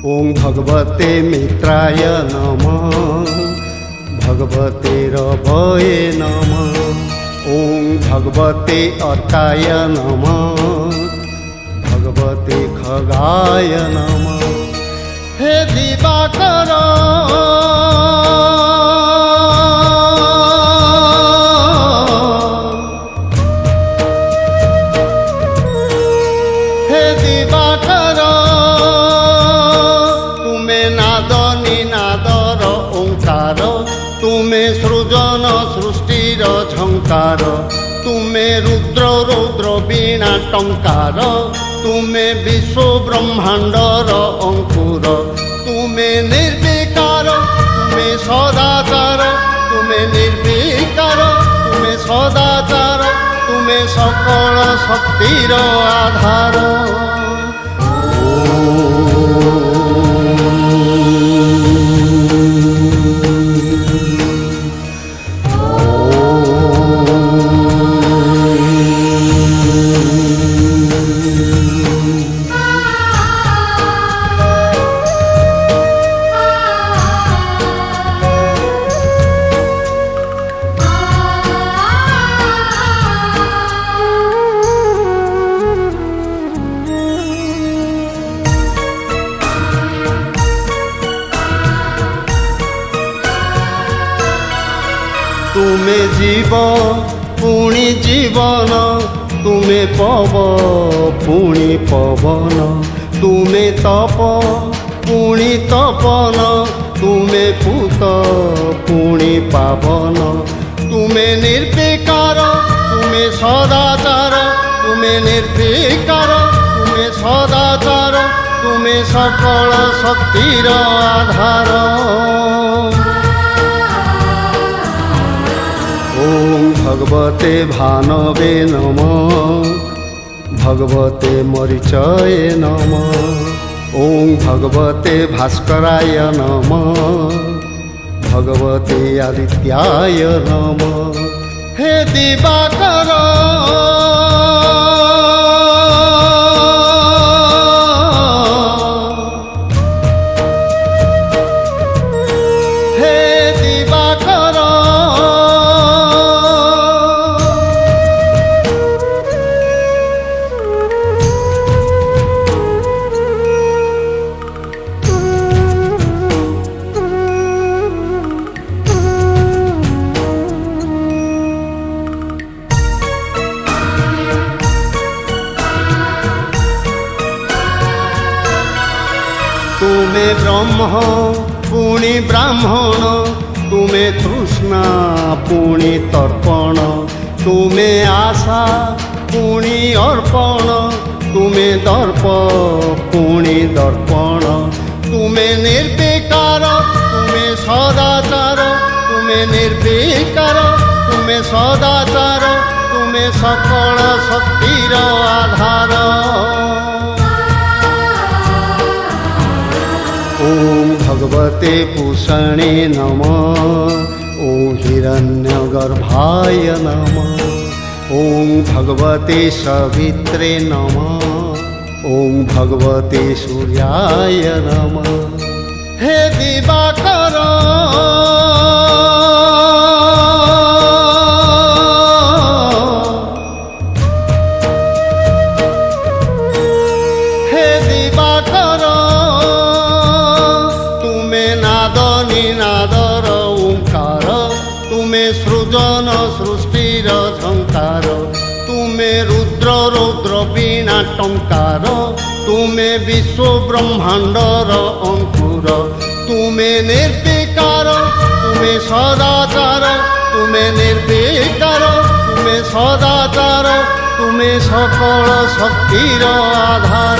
ओं भगवते मित्राय नमः भगवते रवये नमः। ओं भगवते अर्काय नमः भगवते खगाय नमः। हे दिवाकर हे दिवाकर तुमे नाद निनादर ओंकार तुमे सृजन सृष्टिर झंकार तुमे रुद्र रौद्र वीणा टंकार तुमे विश्व ब्रह्मांडर अंकुर तुमे निर्विकार तुमे सदाचार तुमे निर्विकार तुमे सदाचार तुमे सकल शक्तिर आधार। तुमे जीव पुणी जीवन तुमे पव पुणी पवन तुमे तप पुणी तपन तुमे पूत पुणी पावन तुमे निर्विकार तुमे सदाचार तुमे निर्विकार तुमे सदाचार तुमे सकल शक्तिर आधार। ओं भगवते भानवे नमः भगवते मरीचये नमः। ओं भगवते भास्कराय नमः भगवते आदित्याय नमः। हे दिवाकर तुमे ब्रह्म पुणी ब्राह्मण तुमे तृष्णा पुणी तर्पण तुमे आशा पुणी अर्पण तुमे दर्प पुणी दर्पण तुमे निर्विकार तुमे सदाचार तुमे निर्विकार तुमे सदाचार तुमे सकल शक्तिर आधार। ओं भगवते पूषणे नमः ओं हिरण्यगर्भाय नमः। ओं भगवते सवित्रे नमः ओं भगवते सूर्याय नमः। हे दिवाकर हे दिवाकर निनादर ओंकार तुमे सृजन सृष्टिर झंकार तुमे रुद्र रौद्र वीणा टंकार तुमे विश्व ब्रह्मांडर अंकुर तुमे निर्विकार तुमे सदाचार तुमे निर्विकार तुमे सदाचार तुमे सकल शक्तिर आधार।